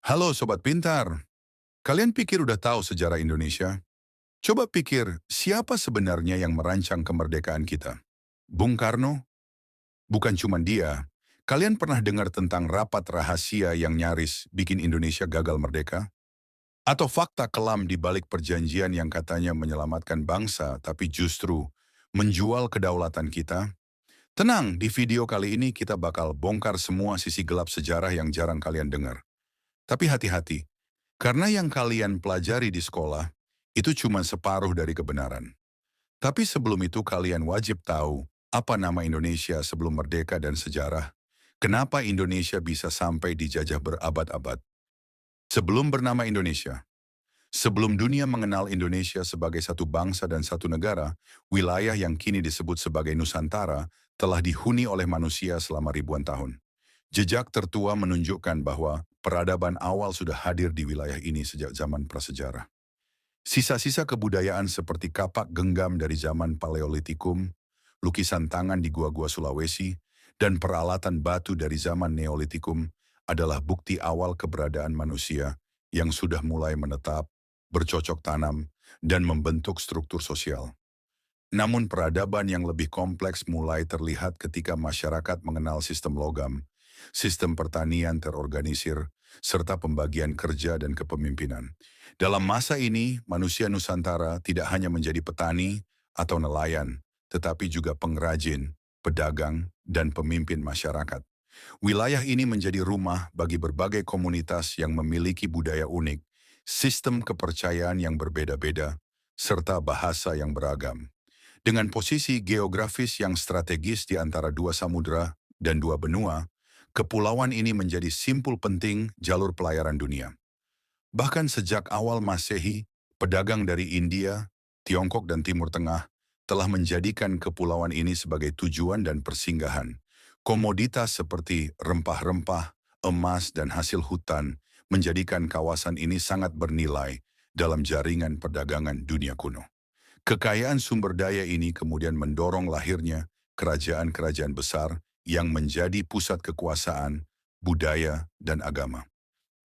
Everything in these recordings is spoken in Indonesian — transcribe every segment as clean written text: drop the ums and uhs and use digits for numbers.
Halo Sobat Pintar, kalian pikir udah tahu sejarah Indonesia? Coba pikir, siapa sebenarnya yang merancang kemerdekaan kita? Bung Karno? Bukan cuma dia. Kalian pernah dengar tentang rapat rahasia yang nyaris bikin Indonesia gagal merdeka? Atau fakta kelam di balik perjanjian yang katanya menyelamatkan bangsa tapi justru menjual kedaulatan kita? Tenang, di video kali ini kita bakal bongkar semua sisi gelap sejarah yang jarang kalian dengar. Tapi hati-hati, karena yang kalian pelajari di sekolah, itu cuma separuh dari kebenaran. Tapi sebelum itu kalian wajib tahu apa nama Indonesia sebelum merdeka dan sejarah. Kenapa Indonesia bisa sampai dijajah berabad-abad. Sebelum bernama Indonesia, sebelum dunia mengenal Indonesia sebagai satu bangsa dan satu negara, wilayah yang kini disebut sebagai Nusantara telah dihuni oleh manusia selama ribuan tahun. Jejak tertua menunjukkan bahwa peradaban awal sudah hadir di wilayah ini sejak zaman prasejarah. Sisa-sisa kebudayaan seperti kapak genggam dari zaman Paleolitikum, lukisan tangan di gua-gua Sulawesi, dan peralatan batu dari zaman Neolitikum adalah bukti awal keberadaan manusia yang sudah mulai menetap, bercocok tanam, dan membentuk struktur sosial. Namun peradaban yang lebih kompleks mulai terlihat ketika masyarakat mengenal sistem logam, sistem pertanian terorganisir, serta pembagian kerja dan kepemimpinan. Dalam masa ini, manusia Nusantara tidak hanya menjadi petani atau nelayan, tetapi juga pengrajin, pedagang, dan pemimpin masyarakat. Wilayah ini menjadi rumah bagi berbagai komunitas yang memiliki budaya unik, sistem kepercayaan yang berbeda-beda, serta bahasa yang beragam. Dengan posisi geografis yang strategis di antara dua samudera dan dua benua, kepulauan ini menjadi simpul penting jalur pelayaran dunia. Bahkan sejak awal Masehi, pedagang dari India, Tiongkok dan Timur Tengah telah menjadikan kepulauan ini sebagai tujuan dan persinggahan. Komoditas seperti rempah-rempah, emas dan hasil hutan menjadikan kawasan ini sangat bernilai dalam jaringan perdagangan dunia kuno. Kekayaan sumber daya ini kemudian mendorong lahirnya kerajaan-kerajaan besar yang menjadi pusat kekuasaan, budaya, dan agama.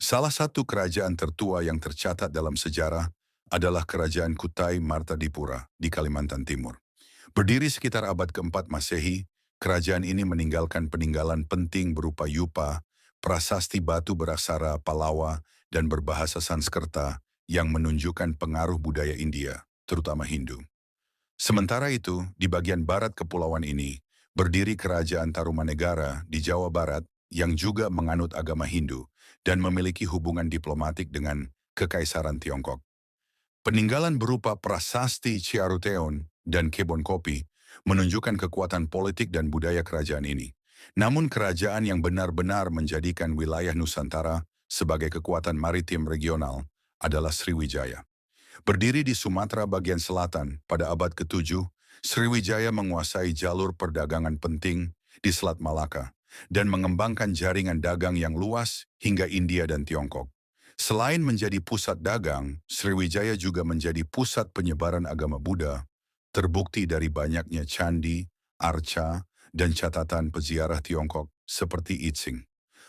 Salah satu kerajaan tertua yang tercatat dalam sejarah adalah Kerajaan Kutai Martadipura di Kalimantan Timur. Berdiri sekitar abad keempat Masehi, kerajaan ini meninggalkan peninggalan penting berupa yupa, prasasti batu beraksara Palawa, dan berbahasa Sanskerta yang menunjukkan pengaruh budaya India, terutama Hindu. Sementara itu, di bagian barat kepulauan ini, berdiri Kerajaan Tarumanegara di Jawa Barat yang juga menganut agama Hindu dan memiliki hubungan diplomatik dengan Kekaisaran Tiongkok. Peninggalan berupa prasasti Ciaruteon dan Kebon Kopi menunjukkan kekuatan politik dan budaya kerajaan ini. Namun kerajaan yang benar-benar menjadikan wilayah Nusantara sebagai kekuatan maritim regional adalah Sriwijaya. Berdiri di Sumatera bagian selatan pada abad ke-7, Sriwijaya menguasai jalur perdagangan penting di Selat Malaka dan mengembangkan jaringan dagang yang luas hingga India dan Tiongkok. Selain menjadi pusat dagang, Sriwijaya juga menjadi pusat penyebaran agama Buddha, terbukti dari banyaknya candi, arca, dan catatan peziarah Tiongkok seperti I Ching.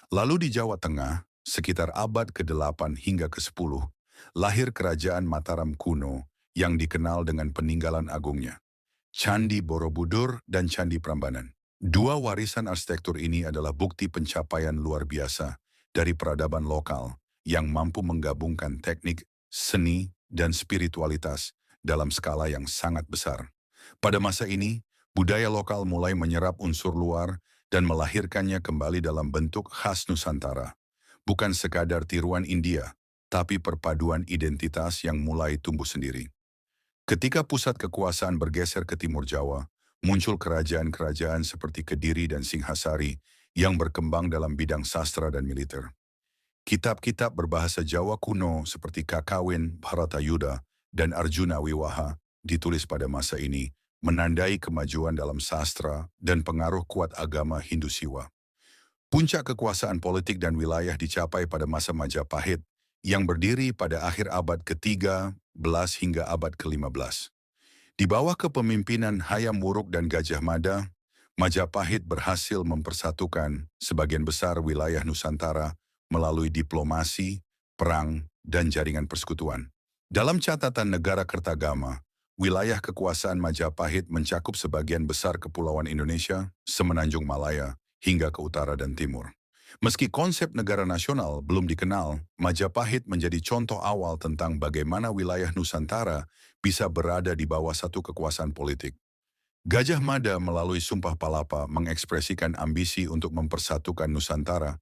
Lalu di Jawa Tengah, sekitar abad ke-8 hingga ke-10, lahir Kerajaan Mataram kuno yang dikenal dengan peninggalan agungnya, Candi Borobudur dan Candi Prambanan. Dua warisan arsitektur ini adalah bukti pencapaian luar biasa dari peradaban lokal yang mampu menggabungkan teknik, seni, dan spiritualitas dalam skala yang sangat besar. Pada masa ini, budaya lokal mulai menyerap unsur luar dan melahirkannya kembali dalam bentuk khas Nusantara. Bukan sekadar tiruan India, tapi perpaduan identitas yang mulai tumbuh sendiri. Ketika pusat kekuasaan bergeser ke Timur Jawa, muncul kerajaan-kerajaan seperti Kediri dan Singhasari yang berkembang dalam bidang sastra dan militer. Kitab-kitab berbahasa Jawa kuno seperti Kakawin, Bharatayuda, dan Arjuna Wiwaha ditulis pada masa ini, menandai kemajuan dalam sastra dan pengaruh kuat agama Hindu Siwa. Puncak kekuasaan politik dan wilayah dicapai pada masa Majapahit yang berdiri pada akhir abad ke-13 hingga abad ke-15. Di bawah kepemimpinan Hayam Wuruk dan Gajah Mada, Majapahit berhasil mempersatukan sebagian besar wilayah Nusantara melalui diplomasi, perang, dan jaringan persekutuan. Dalam catatan negara Kertagama, wilayah kekuasaan Majapahit mencakup sebagian besar kepulauan Indonesia, semenanjung Malaya, hingga ke utara dan timur. Meski konsep negara nasional belum dikenal, Majapahit menjadi contoh awal tentang bagaimana wilayah Nusantara bisa berada di bawah satu kekuasaan politik. Gajah Mada melalui Sumpah Palapa mengekspresikan ambisi untuk mempersatukan Nusantara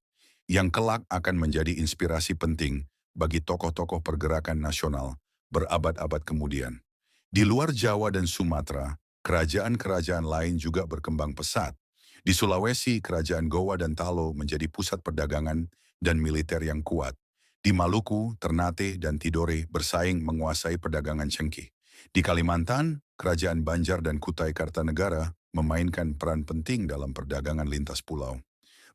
yang kelak akan menjadi inspirasi penting bagi tokoh-tokoh pergerakan nasional berabad-abad kemudian. Di luar Jawa dan Sumatera, kerajaan-kerajaan lain juga berkembang pesat. Di Sulawesi, kerajaan Gowa dan Talo menjadi pusat perdagangan dan militer yang kuat. Di Maluku, Ternate, dan Tidore bersaing menguasai perdagangan cengkih. Di Kalimantan, kerajaan Banjar dan Kutai Kartanegara memainkan peran penting dalam perdagangan lintas pulau.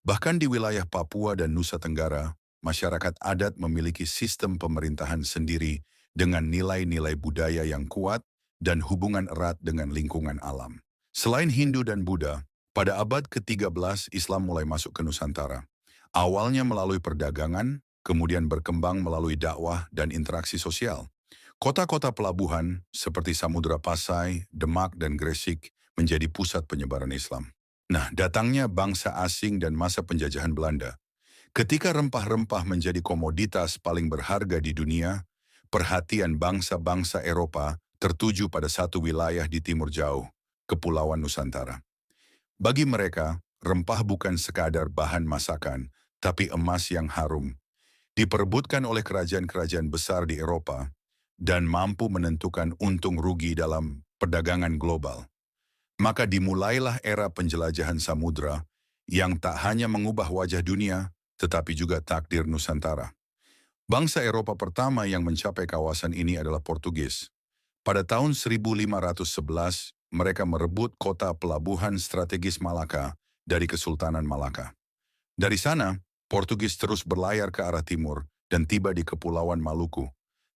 Bahkan di wilayah Papua dan Nusa Tenggara, masyarakat adat memiliki sistem pemerintahan sendiri dengan nilai-nilai budaya yang kuat dan hubungan erat dengan lingkungan alam. Selain Hindu dan Buddha, pada abad ke-13 Islam mulai masuk ke Nusantara. Awalnya melalui perdagangan, kemudian berkembang melalui dakwah dan interaksi sosial. Kota-kota pelabuhan seperti Samudra Pasai, Demak, dan Gresik menjadi pusat penyebaran Islam. Nah, datangnya bangsa asing dan masa penjajahan Belanda. Ketika rempah-rempah menjadi komoditas paling berharga di dunia, perhatian bangsa-bangsa Eropa tertuju pada satu wilayah di timur jauh, Kepulauan Nusantara. Bagi mereka, rempah bukan sekadar bahan masakan, tapi emas yang harum, diperebutkan oleh kerajaan-kerajaan besar di Eropa, dan mampu menentukan untung rugi dalam perdagangan global. Maka dimulailah era penjelajahan samudra yang tak hanya mengubah wajah dunia, tetapi juga takdir Nusantara. Bangsa Eropa pertama yang mencapai kawasan ini adalah Portugis. Pada tahun 1511, mereka merebut kota pelabuhan strategis Malaka dari Kesultanan Malaka. Dari sana, Portugis terus berlayar ke arah timur dan tiba di Kepulauan Maluku,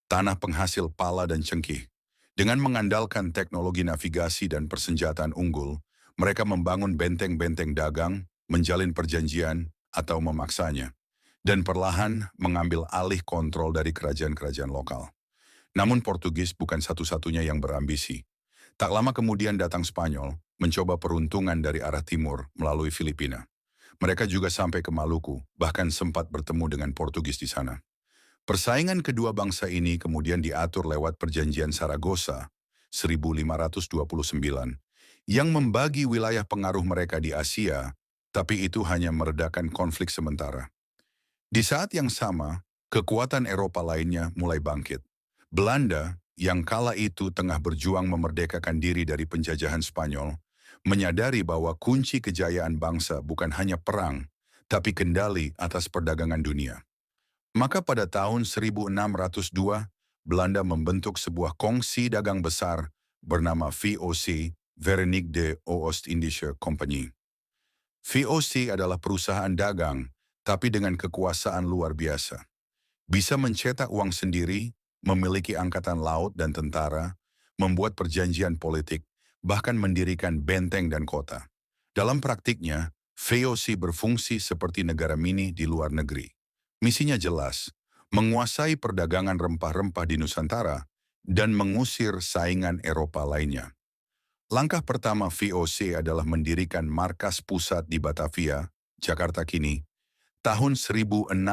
tanah penghasil pala dan cengkih. Dengan mengandalkan teknologi navigasi dan persenjataan unggul, mereka membangun benteng-benteng dagang, menjalin perjanjian, atau memaksanya, dan perlahan mengambil alih kontrol dari kerajaan-kerajaan lokal. Namun Portugis bukan satu-satunya yang berambisi. Tak lama kemudian datang Spanyol, mencoba peruntungan dari arah timur melalui Filipina. Mereka juga sampai ke Maluku, bahkan sempat bertemu dengan Portugis di sana. Persaingan kedua bangsa ini kemudian diatur lewat Perjanjian Saragossa 1529 yang membagi wilayah pengaruh mereka di Asia, tapi itu hanya meredakan konflik sementara. Di saat yang sama, kekuatan Eropa lainnya mulai bangkit. Belanda, yang kala itu tengah berjuang memerdekakan diri dari penjajahan Spanyol, menyadari bahwa kunci kejayaan bangsa bukan hanya perang, tapi kendali atas perdagangan dunia. Maka pada tahun 1602, Belanda membentuk sebuah kongsi dagang besar bernama VOC, Verenigde de Oost-Indische Compagnie. VOC adalah perusahaan dagang, tapi dengan kekuasaan luar biasa. Bisa mencetak uang sendiri, memiliki angkatan laut dan tentara, membuat perjanjian politik, bahkan mendirikan benteng dan kota. Dalam praktiknya, VOC berfungsi seperti negara mini di luar negeri. Misinya jelas, menguasai perdagangan rempah-rempah di Nusantara dan mengusir saingan Eropa lainnya. Langkah pertama VOC adalah mendirikan markas pusat di Batavia, Jakarta kini, tahun 1619,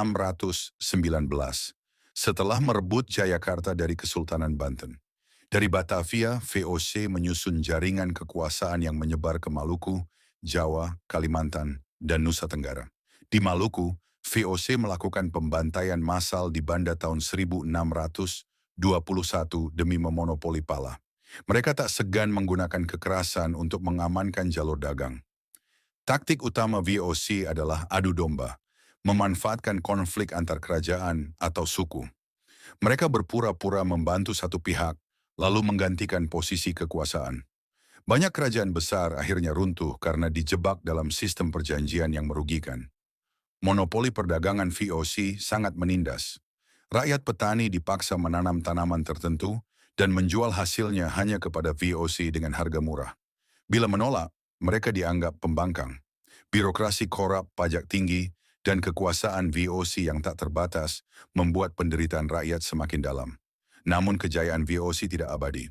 setelah merebut Jayakarta dari Kesultanan Banten. Dari Batavia, VOC menyusun jaringan kekuasaan yang menyebar ke Maluku, Jawa, Kalimantan, dan Nusa Tenggara. Di Maluku, VOC melakukan pembantaian massal di Banda tahun 1621 demi memonopoli pala. Mereka tak segan menggunakan kekerasan untuk mengamankan jalur dagang. Taktik utama VOC adalah adu domba, memanfaatkan konflik antar kerajaan atau suku. Mereka berpura-pura membantu satu pihak, lalu menggantikan posisi kekuasaan. Banyak kerajaan besar akhirnya runtuh karena dijebak dalam sistem perjanjian yang merugikan. Monopoli perdagangan VOC sangat menindas. Rakyat petani dipaksa menanam tanaman tertentu dan menjual hasilnya hanya kepada VOC dengan harga murah. Bila menolak, mereka dianggap pembangkang. Birokrasi korup, pajak tinggi, dan kekuasaan VOC yang tak terbatas membuat penderitaan rakyat semakin dalam. Namun kejayaan VOC tidak abadi.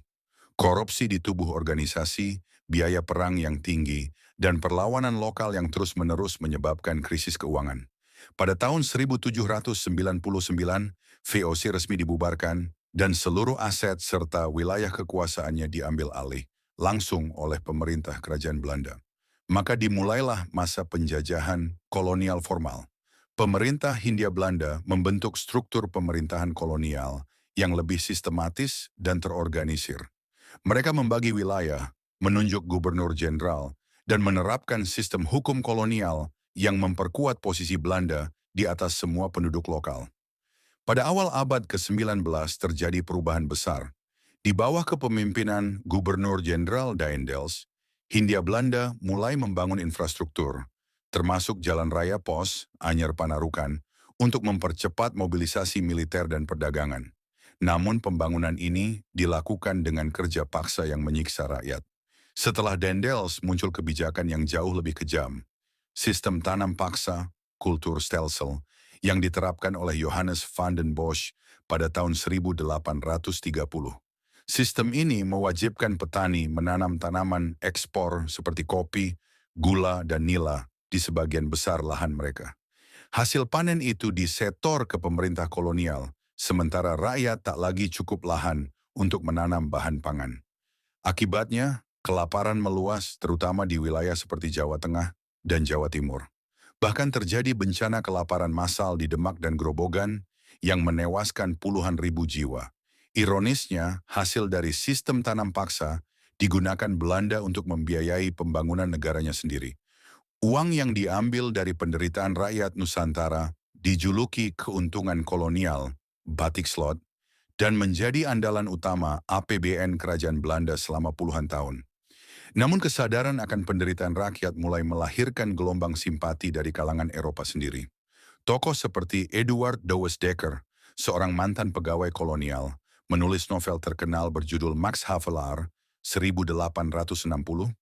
Korupsi di tubuh organisasi, biaya perang yang tinggi, dan perlawanan lokal yang terus-menerus menyebabkan krisis keuangan. Pada tahun 1799, VOC resmi dibubarkan dan seluruh aset serta wilayah kekuasaannya diambil alih langsung oleh pemerintah kerajaan Belanda. Maka dimulailah masa penjajahan kolonial formal. Pemerintah Hindia Belanda membentuk struktur pemerintahan kolonial yang lebih sistematis dan terorganisir. Mereka membagi wilayah, menunjuk gubernur jenderal, dan menerapkan sistem hukum kolonial yang memperkuat posisi Belanda di atas semua penduduk lokal. Pada awal abad ke-19 terjadi perubahan besar. Di bawah kepemimpinan Gubernur Jenderal Daendels, Hindia Belanda mulai membangun infrastruktur, termasuk jalan raya pos, Anyer Panarukan, untuk mempercepat mobilisasi militer dan perdagangan. Namun pembangunan ini dilakukan dengan kerja paksa yang menyiksa rakyat. Setelah Daendels muncul kebijakan yang jauh lebih kejam, sistem tanam paksa, kultur stelsel, yang diterapkan oleh Johannes van den Bosch pada tahun 1830. Sistem ini mewajibkan petani menanam tanaman ekspor seperti kopi, gula, dan nila di sebagian besar lahan mereka. Hasil panen itu disetor ke pemerintah kolonial, sementara rakyat tak lagi cukup lahan untuk menanam bahan pangan. Akibatnya, kelaparan meluas terutama di wilayah seperti Jawa Tengah dan Jawa Timur. Bahkan terjadi bencana kelaparan massal di Demak dan Grobogan yang menewaskan puluhan ribu jiwa. Ironisnya, hasil dari sistem tanam paksa digunakan Belanda untuk membiayai pembangunan negaranya sendiri. Uang yang diambil dari penderitaan rakyat Nusantara dijuluki keuntungan kolonial, batik slot, dan menjadi andalan utama APBN Kerajaan Belanda selama puluhan tahun. Namun kesadaran akan penderitaan rakyat mulai melahirkan gelombang simpati dari kalangan Eropa sendiri. Tokoh seperti Eduard Douwes Dekker, seorang mantan pegawai kolonial, menulis novel terkenal berjudul Max Havelaar 1860